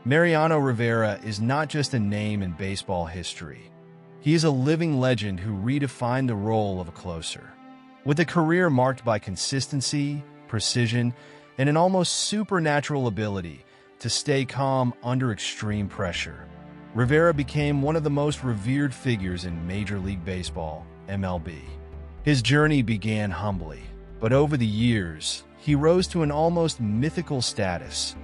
Mariano Rivera is not just a name in baseball history. He is a living legend who redefined the role of a closer. With a career marked by consistency, precision, and an almost supernatural ability to stay calm under extreme pressure, Rivera became one of the most revered figures in Major League Baseball, MLB. His journey began humbly, but over the years, he rose to an almost mythical status,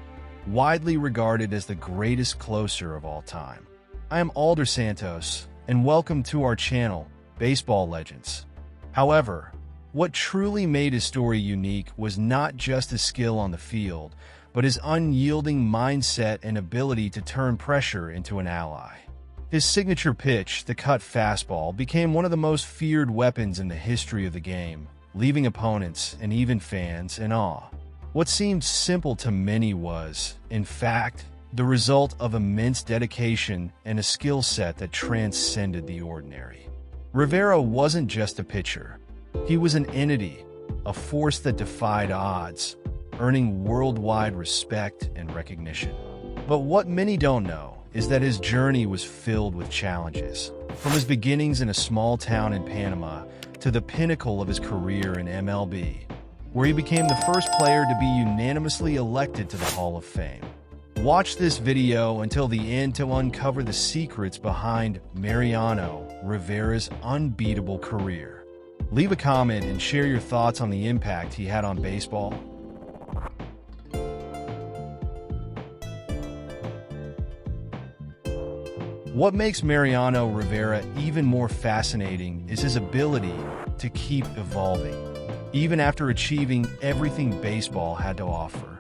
widely regarded as the greatest closer of all time. I am Alder Santos, and welcome to our channel, Baseball Legends. However, what truly made his story unique was not just his skill on the field, but his unyielding mindset and ability to turn pressure into an ally. His signature pitch, the cut fastball, became one of the most feared weapons in the history of the game, leaving opponents and even fans in awe. What seemed simple to many was, in fact, the result of immense dedication and a skill set that transcended the ordinary. Rivera wasn't just a pitcher. He was an entity, a force that defied odds, earning worldwide respect and recognition. But what many don't know is that his journey was filled with challenges. From his beginnings in a small town in Panama to the pinnacle of his career in MLB, where he became the first player to be unanimously elected to the Hall of Fame. Watch this video until the end to uncover the secrets behind Mariano Rivera's unbeatable career. Leave a comment and share your thoughts on the impact he had on baseball. What makes Mariano Rivera even more fascinating is his ability to keep evolving. Even after achieving everything baseball had to offer,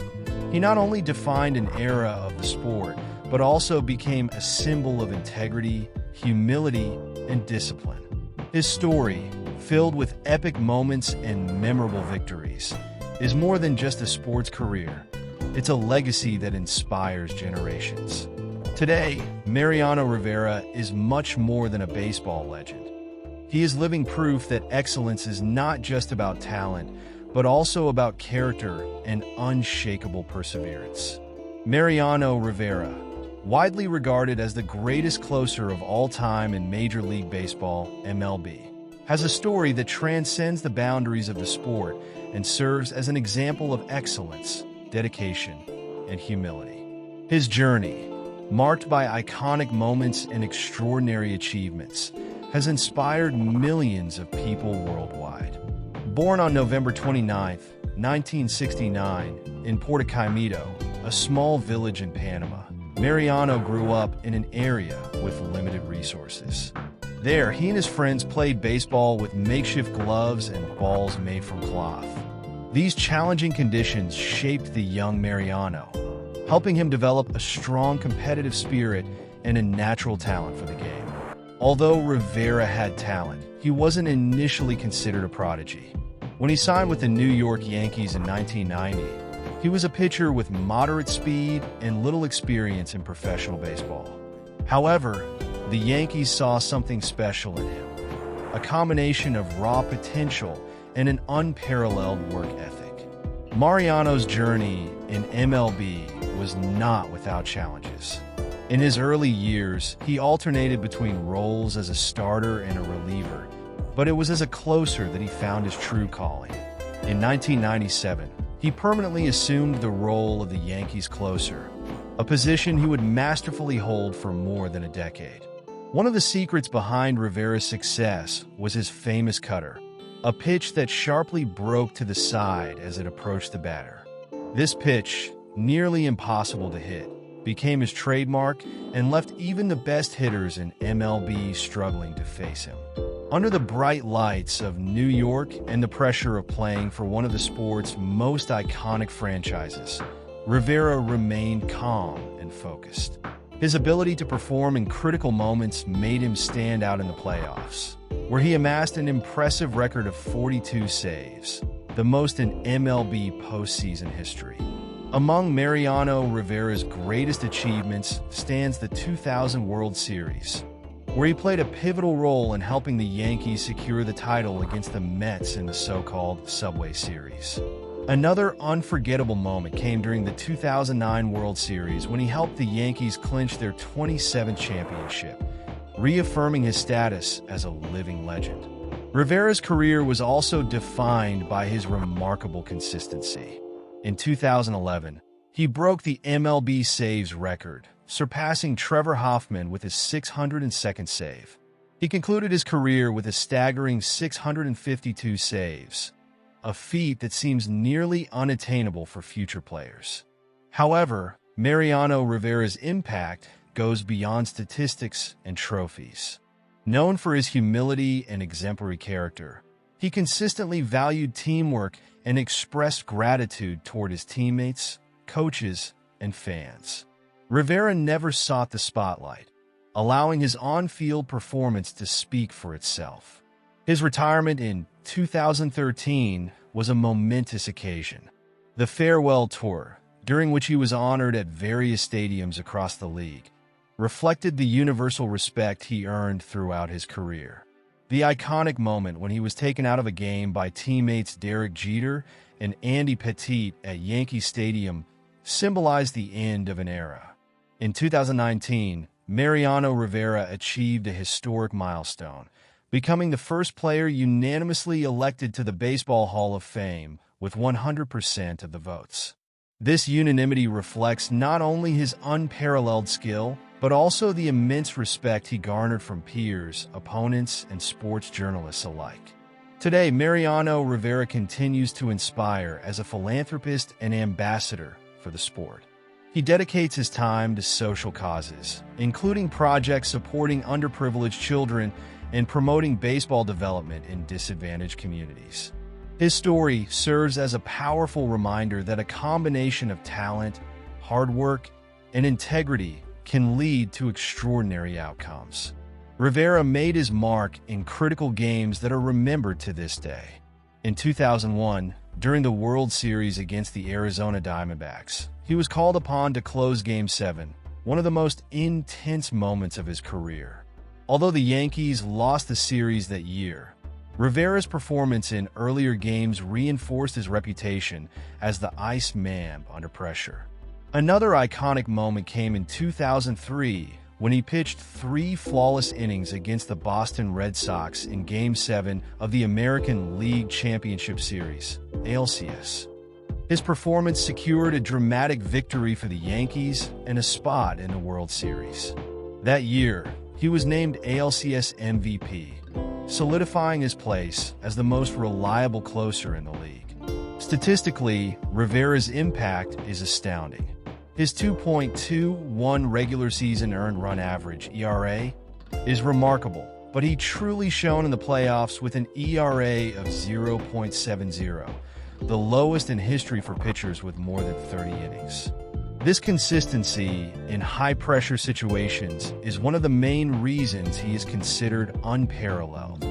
he not only defined an era of the sport, but also became a symbol of integrity, humility, and discipline. His story, filled with epic moments and memorable victories, is more than just a sports career. It's a legacy that inspires generations. Today, Mariano Rivera is much more than a baseball legend. He is living proof that excellence is not just about talent, but also about character and unshakable perseverance. Mariano Rivera, widely regarded as the greatest closer of all time in Major League Baseball, MLB, has a story that transcends the boundaries of the sport and serves as an example of excellence, dedication, and humility. His journey, marked by iconic moments and extraordinary achievements, has inspired millions of people worldwide. Born on November 29, 1969, in Puerto Caimito, a small village in Panama, Mariano grew up in an area with limited resources. There, he and his friends played baseball with makeshift gloves and balls made from cloth. These challenging conditions shaped the young Mariano, helping him develop a strong competitive spirit and a natural talent for the game. Although Rivera had talent, he wasn't initially considered a prodigy. When he signed with the New York Yankees in 1990, he was a pitcher with moderate speed and little experience in professional baseball. However, the Yankees saw something special in him, a combination of raw potential and an unparalleled work ethic. Mariano's journey in MLB was not without challenges. In his early years, he alternated between roles as a starter and a reliever, but it was as a closer that he found his true calling. In 1997, he permanently assumed the role of the Yankees closer, a position he would masterfully hold for more than a decade. One of the secrets behind Rivera's success was his famous cutter, a pitch that sharply broke to the side as it approached the batter. This pitch, nearly impossible to hit, became his trademark and left even the best hitters in MLB struggling to face him. Under the bright lights of New York and the pressure of playing for one of the sport's most iconic franchises, Rivera remained calm and focused. His ability to perform in critical moments made him stand out in the playoffs, where he amassed an impressive record of 42 saves, the most in MLB postseason history. Among Mariano Rivera's greatest achievements stands the 2000 World Series, where he played a pivotal role in helping the Yankees secure the title against the Mets in the so-called Subway Series. Another unforgettable moment came during the 2009 World Series when he helped the Yankees clinch their 27th championship, reaffirming his status as a living legend. Rivera's career was also defined by his remarkable consistency. In 2011, he broke the MLB saves record, surpassing Trevor Hoffman with his 602nd save. He concluded his career with a staggering 652 saves, a feat that seems nearly unattainable for future players. However, Mariano Rivera's impact goes beyond statistics and trophies. Known for his humility and exemplary character, he consistently valued teamwork and expressed gratitude toward his teammates, coaches, and fans. Rivera never sought the spotlight, allowing his on-field performance to speak for itself. His retirement in 2013 was a momentous occasion. The farewell tour, during which he was honored at various stadiums across the league, reflected the universal respect he earned throughout his career. The iconic moment when he was taken out of a game by teammates Derek Jeter and Andy Pettitte at Yankee Stadium symbolized the end of an era. In 2019, Mariano Rivera achieved a historic milestone, becoming the first player unanimously elected to the Baseball Hall of Fame with 100% of the votes. This unanimity reflects not only his unparalleled skill, but also the immense respect he garnered from peers, opponents, and sports journalists alike. Today, Mariano Rivera continues to inspire as a philanthropist and ambassador for the sport. He dedicates his time to social causes, including projects supporting underprivileged children and promoting baseball development in disadvantaged communities. His story serves as a powerful reminder that a combination of talent, hard work, and integrity can lead to extraordinary outcomes. Rivera made his mark in critical games that are remembered to this day. In 2001, during the World Series against the Arizona Diamondbacks, he was called upon to close Game 7, one of the most intense moments of his career. Although the Yankees lost the series that year, Rivera's performance in earlier games reinforced his reputation as the Iceman under pressure. Another iconic moment came in 2003 when he pitched 3 flawless innings against the Boston Red Sox in Game 7 of the American League Championship Series, ALCS. His performance secured a dramatic victory for the Yankees and a spot in the World Series. That year, he was named ALCS MVP, solidifying his place as the most reliable closer in the league. Statistically, Rivera's impact is astounding. His 2.21 regular season earned run average (ERA) is remarkable, but he truly shone in the playoffs with an ERA of 0.70, the lowest in history for pitchers with more than 30 innings. This consistency in high-pressure situations is one of the main reasons he is considered unparalleled.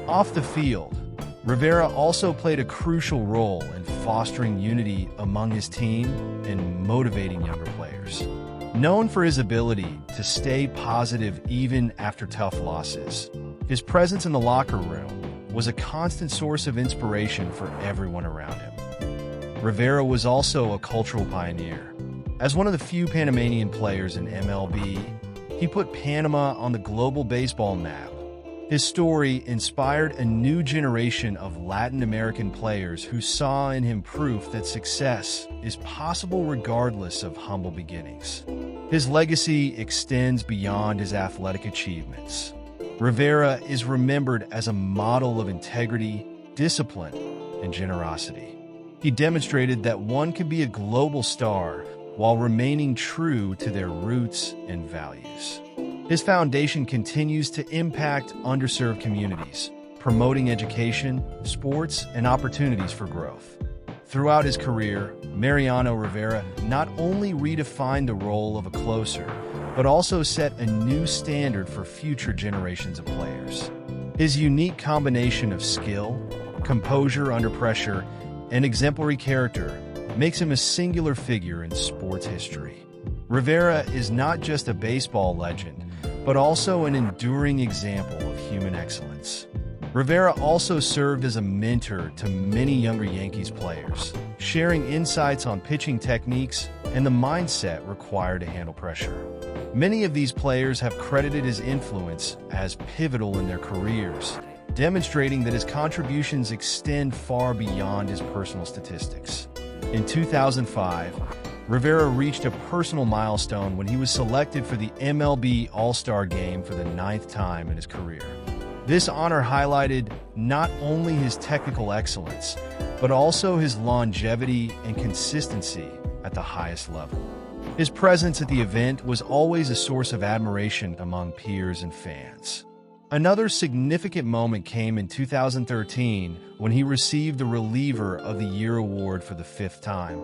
Off the field, Rivera also played a crucial role in fostering unity among his team and motivating younger players. Known for his ability to stay positive even after tough losses, his presence in the locker room was a constant source of inspiration for everyone around him. Rivera was also a cultural pioneer. As one of the few Panamanian players in MLB, he put Panama on the global baseball map. His story inspired a new generation of Latin American players who saw in him proof that success is possible regardless of humble beginnings. His legacy extends beyond his athletic achievements. Rivera is remembered as a model of integrity, discipline, and generosity. He demonstrated that one can be a global star while remaining true to their roots and values. His foundation continues to impact underserved communities, promoting education, sports, and opportunities for growth. Throughout his career, Mariano Rivera not only redefined the role of a closer, but also set a new standard for future generations of players. His unique combination of skill, composure under pressure, and exemplary character makes him a singular figure in sports history. Rivera is not just a baseball legend, but also an enduring example of human excellence. Rivera also served as a mentor to many younger Yankees players, sharing insights on pitching techniques and the mindset required to handle pressure. Many of these players have credited his influence as pivotal in their careers, demonstrating that his contributions extend far beyond his personal statistics. In 2005, Rivera reached a personal milestone when he was selected for the MLB All-Star Game for the 9th time in his career. This honor highlighted not only his technical excellence, but also his longevity and consistency at the highest level. His presence at the event was always a source of admiration among peers and fans. Another significant moment came in 2013 when he received the Reliever of the Year award for the 5th time,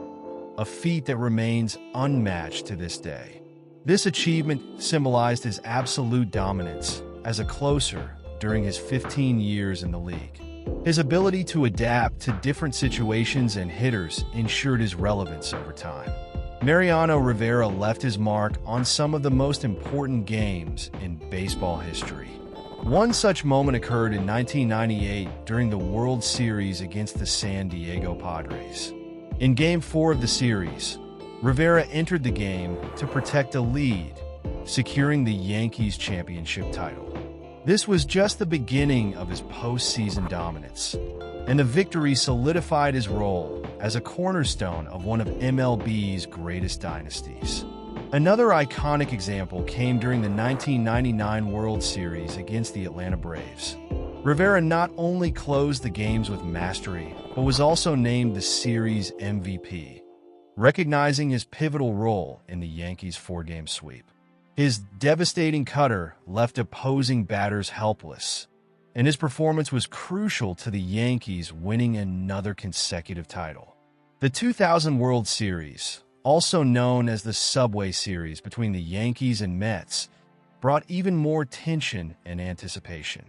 a feat that remains unmatched to this day. This achievement symbolized his absolute dominance as a closer during his 15 years in the league. His ability to adapt to different situations and hitters ensured his relevance over time. Mariano Rivera left his mark on some of the most important games in baseball history. One such moment occurred in 1998 during the World Series against the San Diego Padres. In Game 4 of the series, Rivera entered the game to protect a lead, securing the Yankees' championship title. This was just the beginning of his postseason dominance, and the victory solidified his role as a cornerstone of one of MLB's greatest dynasties. Another iconic example came during the 1999 World Series against the Atlanta Braves. Rivera not only closed the games with mastery, but was also named the series MVP, recognizing his pivotal role in the Yankees' 4-game sweep. His devastating cutter left opposing batters helpless, and his performance was crucial to the Yankees winning another consecutive title. The 2000 World Series, also known as the Subway Series between the Yankees and Mets, brought even more tension and anticipation.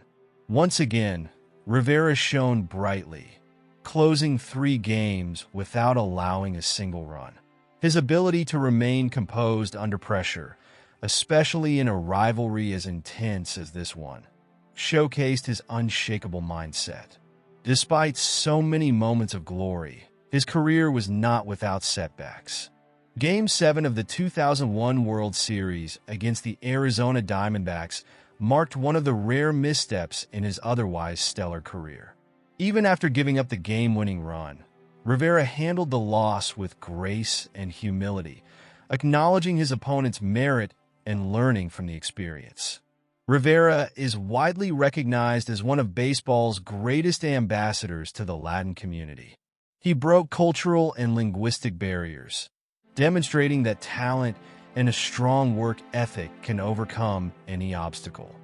Once again, Rivera shone brightly, closing 3 games without allowing a single run. His ability to remain composed under pressure, especially in a rivalry as intense as this one, showcased his unshakable mindset. Despite so many moments of glory, his career was not without setbacks. Game 7 of the 2001 World Series against the Arizona Diamondbacks marked one of the rare missteps in his otherwise stellar career. Even after giving up the game-winning run, Rivera handled the loss with grace and humility, acknowledging his opponent's merit and learning from the experience. Rivera is widely recognized as one of baseball's greatest ambassadors to the Latin community. He broke cultural and linguistic barriers, demonstrating that talent and a strong work ethic can overcome any obstacle.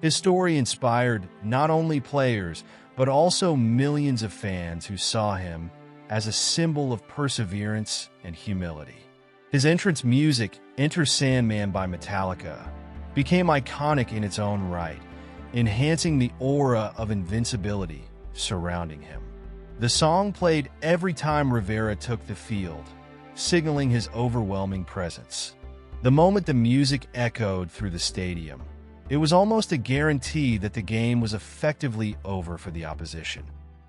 His story inspired not only players, but also millions of fans who saw him as a symbol of perseverance and humility. His entrance music, Enter Sandman by Metallica, became iconic in its own right, enhancing the aura of invincibility surrounding him. The song played every time Rivera took the field, signaling his overwhelming presence. The moment the music echoed through the stadium, it was almost a guarantee that the game was effectively over for the opposition.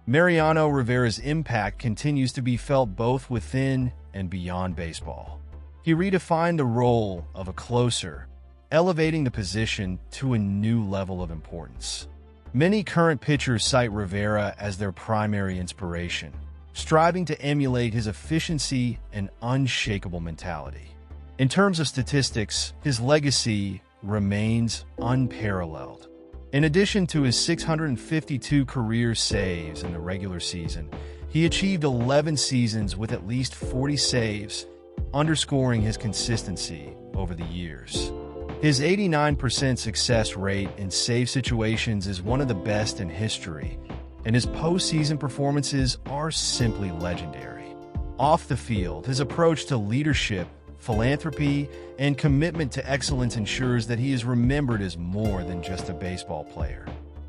Mariano Rivera's impact continues to be felt both within and beyond baseball. He redefined the role of a closer, elevating the position to a new level of importance. Many current pitchers cite Rivera as their primary inspiration, striving to emulate his efficiency and unshakable mentality. In terms of statistics, his legacy remains unparalleled. In addition to his 652 career saves in the regular season, he achieved 11 seasons with at least 40 saves, underscoring his consistency over the years. His 89% success rate in save situations is one of the best in history, and his postseason performances are simply legendary. Off the field, his approach to leadership, philanthropy, and commitment to excellence ensures that he is remembered as more than just a baseball player.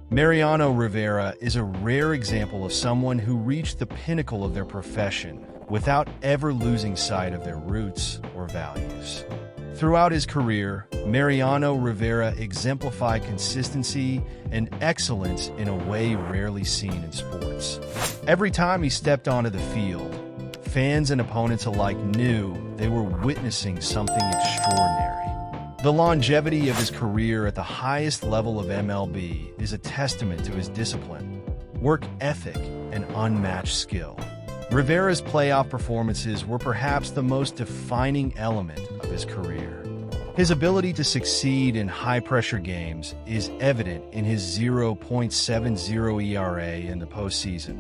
Mariano Rivera is a rare example of someone who reached the pinnacle of their profession without ever losing sight of their roots or values. Throughout his career, Mariano Rivera exemplified consistency and excellence in a way rarely seen in sports. Every time he stepped onto the field, fans and opponents alike knew they were witnessing something extraordinary. The longevity of his career at the highest level of MLB is a testament to his discipline, work ethic, and unmatched skill. Rivera's playoff performances were perhaps the most defining element of his career. His ability to succeed in high-pressure games is evident in his 0.70 ERA in the postseason,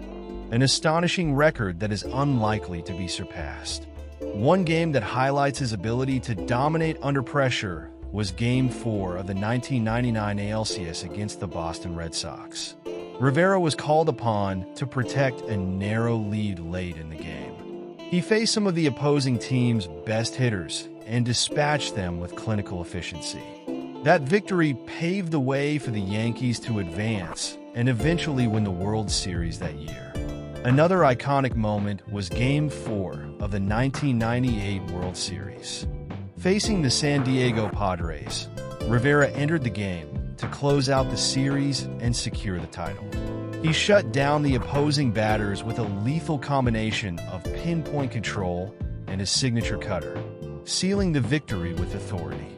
an astonishing record that is unlikely to be surpassed. One game that highlights his ability to dominate under pressure was Game 4 of the 1999 ALCS against the Boston Red Sox. Rivera was called upon to protect a narrow lead late in the game. He faced some of the opposing team's best hitters and dispatched them with clinical efficiency. That victory paved the way for the Yankees to advance and eventually win the World Series that year. Another iconic moment was Game 4 of the 1998 World Series. Facing the San Diego Padres, Rivera entered the game to close out the series and secure the title. He shut down the opposing batters with a lethal combination of pinpoint control and his signature cutter, sealing the victory with authority.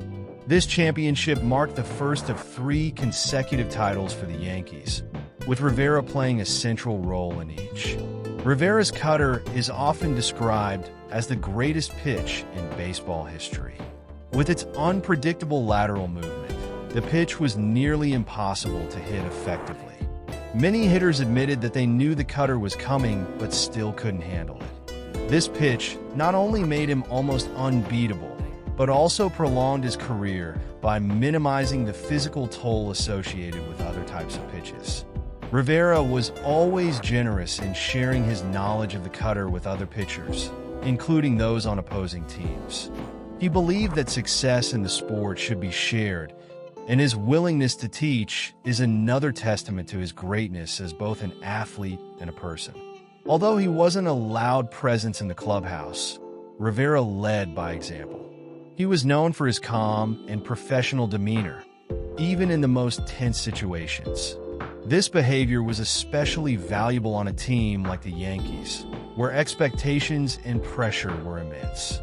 This championship marked the first of 3 consecutive titles for the Yankees, with Rivera playing a central role in each. Rivera's cutter is often described as the greatest pitch in baseball history. With its unpredictable lateral movement, the pitch was nearly impossible to hit effectively. Many hitters admitted that they knew the cutter was coming but still couldn't handle it. This pitch not only made him almost unbeatable, but also prolonged his career by minimizing the physical toll associated with other types of pitches. Rivera was always generous in sharing his knowledge of the cutter with other pitchers, including those on opposing teams. He believed that success in the sport should be shared, and his willingness to teach is another testament to his greatness as both an athlete and a person. Although he wasn't a loud presence in the clubhouse, Rivera led by example. He was known for his calm and professional demeanor, even in the most tense situations. This behavior was especially valuable on a team like the Yankees, where expectations and pressure were immense.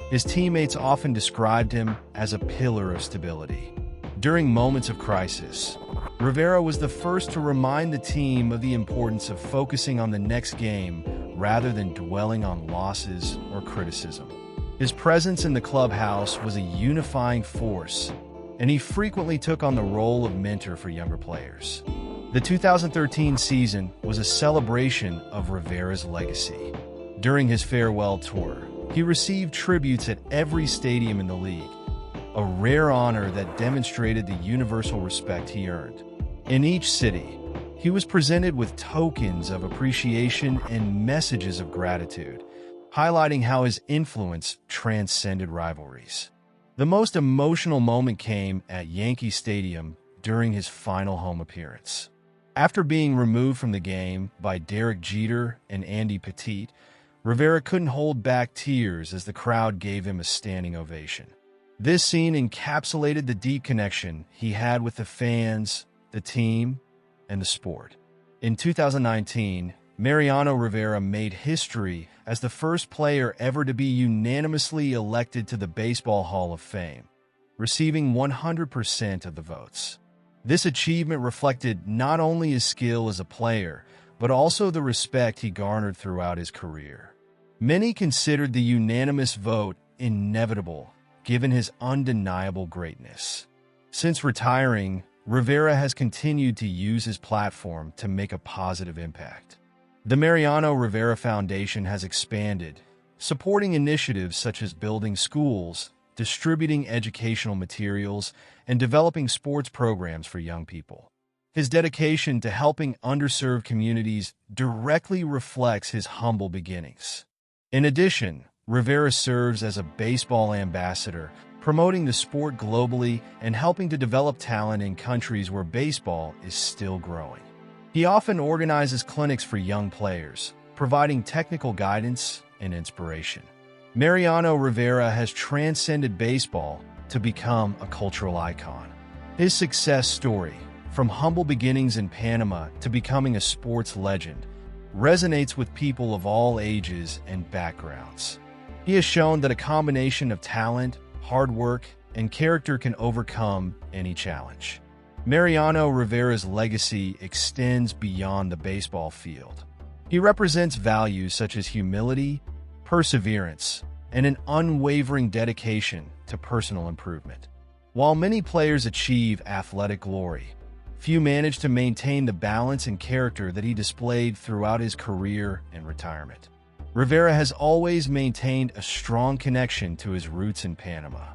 His teammates often described him as a pillar of stability. During moments of crisis, Rivera was the first to remind the team of the importance of focusing on the next game rather than dwelling on losses or criticism. His presence in the clubhouse was a unifying force, and he frequently took on the role of mentor for younger players. The 2013 season was a celebration of Rivera's legacy. During his farewell tour, he received tributes at every stadium in the league, a rare honor that demonstrated the universal respect he earned. In each city, he was presented with tokens of appreciation and messages of gratitude, highlighting how his influence transcended rivalries. The most emotional moment came at Yankee Stadium during his final home appearance. After being removed from the game by Derek Jeter and Andy Pettitte, Rivera couldn't hold back tears as the crowd gave him a standing ovation. This scene encapsulated the deep connection he had with the fans, the team, and the sport. In 2019, Mariano Rivera made history as the first player ever to be unanimously elected to the Baseball Hall of Fame, receiving 100% of the votes. This achievement reflected not only his skill as a player, but also the respect he garnered throughout his career. Many considered the unanimous vote inevitable, given his undeniable greatness. Since retiring, Rivera has continued to use his platform to make a positive impact. The Mariano Rivera Foundation has expanded, supporting initiatives such as building schools, distributing educational materials, and developing sports programs for young people. His dedication to helping underserved communities directly reflects his humble beginnings. In addition, Rivera serves as a baseball ambassador, promoting the sport globally and helping to develop talent in countries where baseball is still growing. He often organizes clinics for young players, providing technical guidance and inspiration. Mariano Rivera has transcended baseball to become a cultural icon. His success story, from humble beginnings in Panama to becoming a sports legend, resonates with people of all ages and backgrounds. He has shown that a combination of talent, hard work, and character can overcome any challenge. Mariano Rivera's legacy extends beyond the baseball field. He represents values such as humility, perseverance, and an unwavering dedication to personal improvement. While many players achieve athletic glory, few manage to maintain the balance and character that he displayed throughout his career and retirement. Rivera has always maintained a strong connection to his roots in Panama.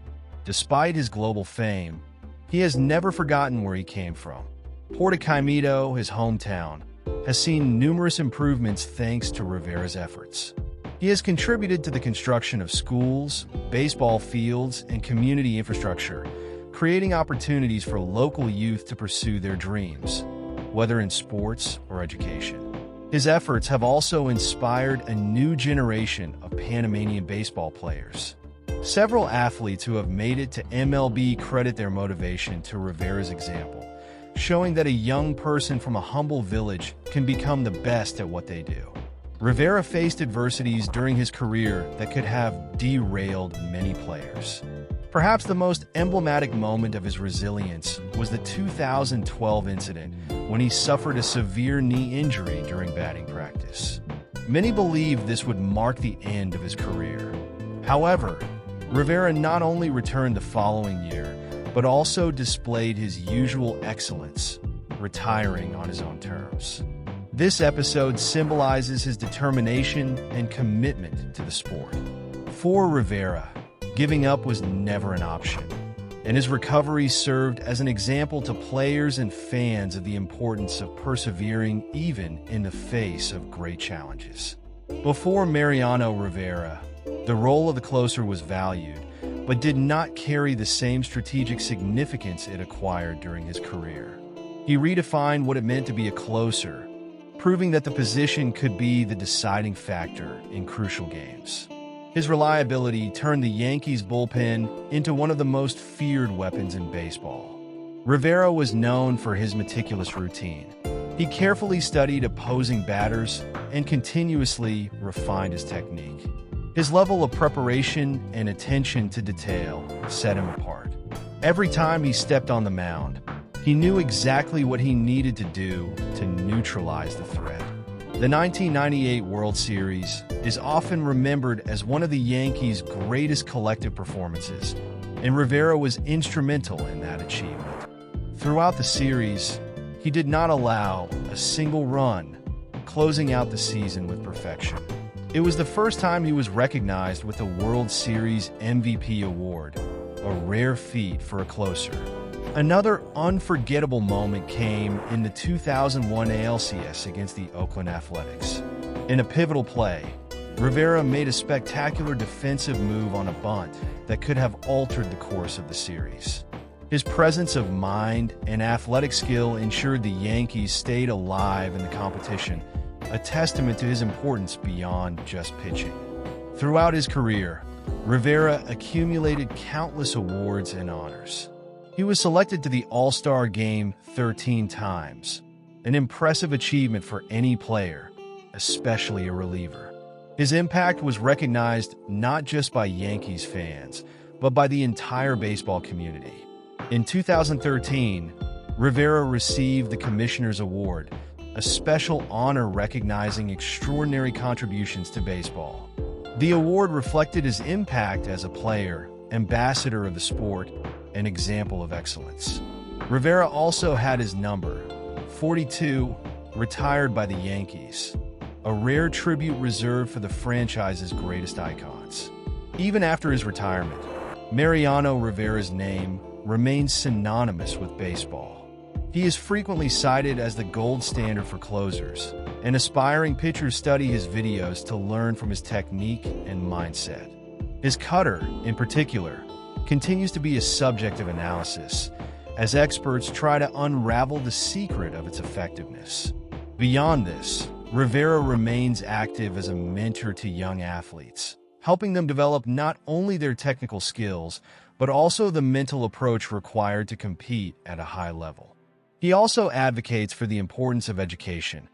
Despite his global fame, he has never forgotten where he came from. Puerto Quimito, his hometown, has seen numerous improvements thanks to Rivera's efforts. He has contributed to the construction of schools, baseball fields, and community infrastructure, creating opportunities for local youth to pursue their dreams, whether in sports or education. His efforts have also inspired a new generation of Panamanian baseball players. Several athletes who have made it to MLB credit their motivation to Rivera's example, showing that a young person from a humble village can become the best at what they do. Rivera faced adversities during his career that could have derailed many players. Perhaps the most emblematic moment of his resilience was the 2012 incident when he suffered a severe knee injury during batting practice. Many believed this would mark the end of his career. However, Rivera not only returned the following year, but also displayed his usual excellence, retiring on his own terms. This episode symbolizes his determination and commitment to the sport. For Rivera, giving up was never an option, and his recovery served as an example to players and fans of the importance of persevering even in the face of great challenges. Before Mariano Rivera, the role of the closer was valued, but did not carry the same strategic significance it acquired during his career. He redefined what it meant to be a closer, proving that the position could be the deciding factor in crucial games. His reliability turned the Yankees' bullpen into one of the most feared weapons in baseball. Rivera was known for his meticulous routine. He carefully studied opposing batters and continuously refined his technique. His level of preparation and attention to detail set him apart. Every time he stepped on the mound, he knew exactly what he needed to do to neutralize the threat. The 1998 World Series is often remembered as one of the Yankees' greatest collective performances, and Rivera was instrumental in that achievement. Throughout the series, he did not allow a single run, closing out the season with perfection. It was the first time he was recognized with the World Series MVP award, a rare feat for a closer. Another unforgettable moment came in the 2001 ALCS against the Oakland Athletics. In a pivotal play, Rivera made a spectacular defensive move on a bunt that could have altered the course of the series. His presence of mind and athletic skill ensured the Yankees stayed alive in the competition, a testament to his importance beyond just pitching. Throughout his career, Rivera accumulated countless awards and honors. He was selected to the All-Star Game 13 times, an impressive achievement for any player, especially a reliever. His impact was recognized not just by Yankees fans, but by the entire baseball community. In 2013, Rivera received the Commissioner's Award, a special honor recognizing extraordinary contributions to baseball. The award reflected his impact as a player, ambassador of the sport, an example of excellence. Rivera also had his number, 42, retired by the Yankees, a rare tribute reserved for the franchise's greatest icons. Even after his retirement, Mariano Rivera's name remains synonymous with baseball. He is frequently cited as the gold standard for closers, and aspiring pitchers study his videos to learn from his technique and mindset. His cutter, in particular, continues to be a subject of analysis, as experts try to unravel the secret of its effectiveness. Beyond this, Rivera remains active as a mentor to young athletes, helping them develop not only their technical skills, but also the mental approach required to compete at a high level. He also advocates for the importance of education,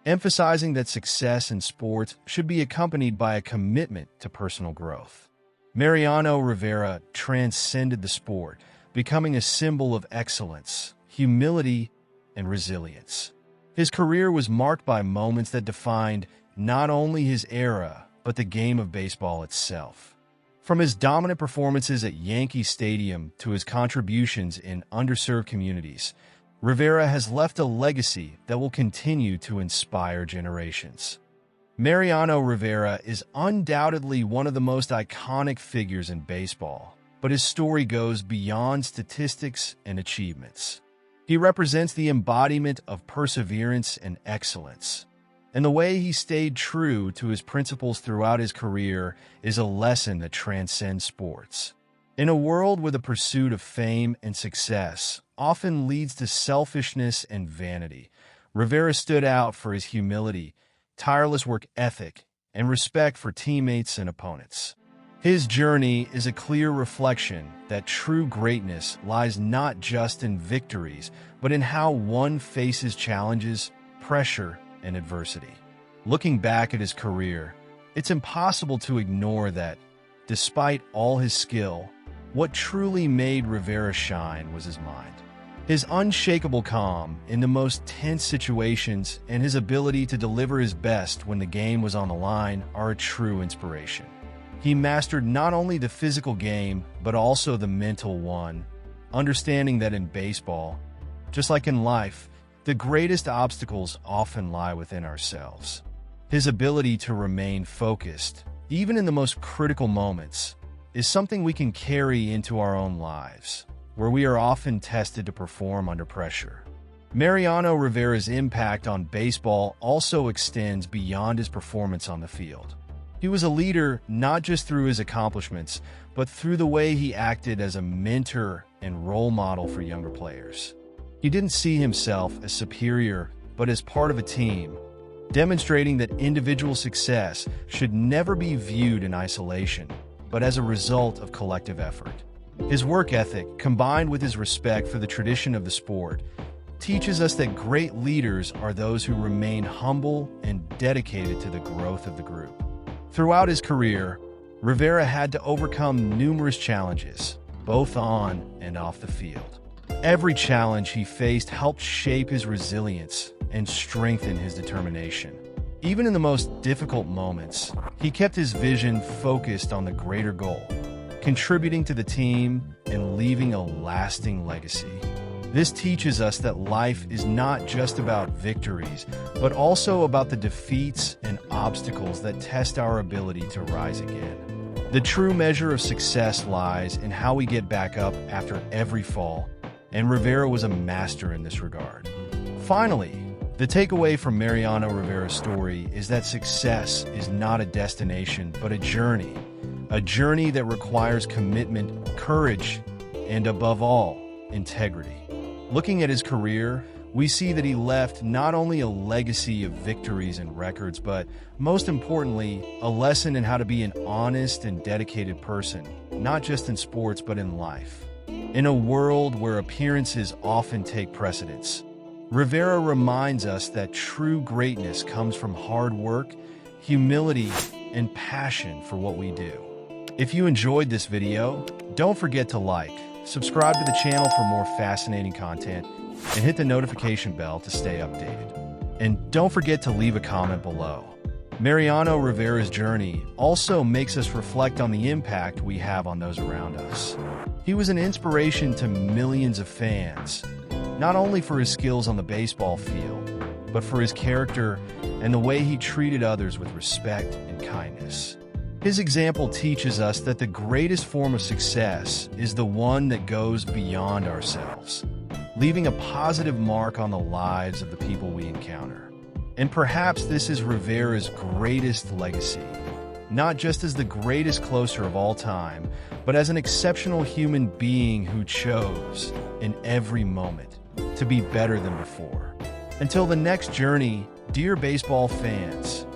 emphasizing that success in sports should be accompanied by a commitment to personal growth. Mariano Rivera transcended the sport, becoming a symbol of excellence, humility, and resilience. His career was marked by moments that defined not only his era, but the game of baseball itself. From his dominant performances at Yankee Stadium to his contributions in underserved communities, Rivera has left a legacy that will continue to inspire generations. Mariano Rivera is undoubtedly one of the most iconic figures in baseball, but his story goes beyond statistics and achievements. He represents the embodiment of perseverance and excellence, and the way he stayed true to his principles throughout his career is a lesson that transcends sports. In a world where the pursuit of fame and success often leads to selfishness and vanity, Rivera stood out for his humility, tireless work ethic, and respect for teammates and opponents. His journey is a clear reflection that true greatness lies not just in victories, but in how one faces challenges, pressure, and adversity. Looking back at his career, it's impossible to ignore that, despite all his skill, what truly made Rivera shine was his mind. His unshakable calm in the most tense situations and his ability to deliver his best when the game was on the line are a true inspiration. He mastered not only the physical game, but also the mental one, understanding that in baseball, just like in life, the greatest obstacles often lie within ourselves. His ability to remain focused, even in the most critical moments, is something we can carry into our own lives, where we are often tested to perform under pressure. Mariano Rivera's impact on baseball also extends beyond his performance on the field. He was a leader not just through his accomplishments, but through the way he acted as a mentor and role model for younger players. He didn't see himself as superior, but as part of a team, demonstrating that individual success should never be viewed in isolation, but as a result of collective effort. His work ethic, combined with his respect for the tradition of the sport, teaches us that great leaders are those who remain humble and dedicated to the growth of the group. Throughout his career, Rivera had to overcome numerous challenges, both on and off the field. Every challenge he faced helped shape his resilience and strengthen his determination. Even in the most difficult moments, he kept his vision focused on the greater goal, contributing to the team and leaving a lasting legacy. This teaches us that life is not just about victories, but also about the defeats and obstacles that test our ability to rise again. The true measure of success lies in how we get back up after every fall, and Rivera was a master in this regard. Finally, the takeaway from Mariano Rivera's story is that success is not a destination, but a journey that requires commitment, courage, and above all, integrity. Looking at his career, we see that he left not only a legacy of victories and records, but most importantly, a lesson in how to be an honest and dedicated person, not just in sports, but in life. In a world where appearances often take precedence, Rivera reminds us that true greatness comes from hard work, humility, and passion for what we do. If you enjoyed this video, don't forget to like, subscribe to the channel for more fascinating content, and hit the notification bell to stay updated. And don't forget to leave a comment below. Mariano Rivera's journey also makes us reflect on the impact we have on those around us. He was an inspiration to millions of fans, not only for his skills on the baseball field, but for his character and the way he treated others with respect and kindness. His example teaches us that the greatest form of success is the one that goes beyond ourselves, leaving a positive mark on the lives of the people we encounter. And perhaps this is Rivera's greatest legacy, not just as the greatest closer of all time, but as an exceptional human being who chose, in every moment, to be better than before. Until the next journey, dear baseball fans,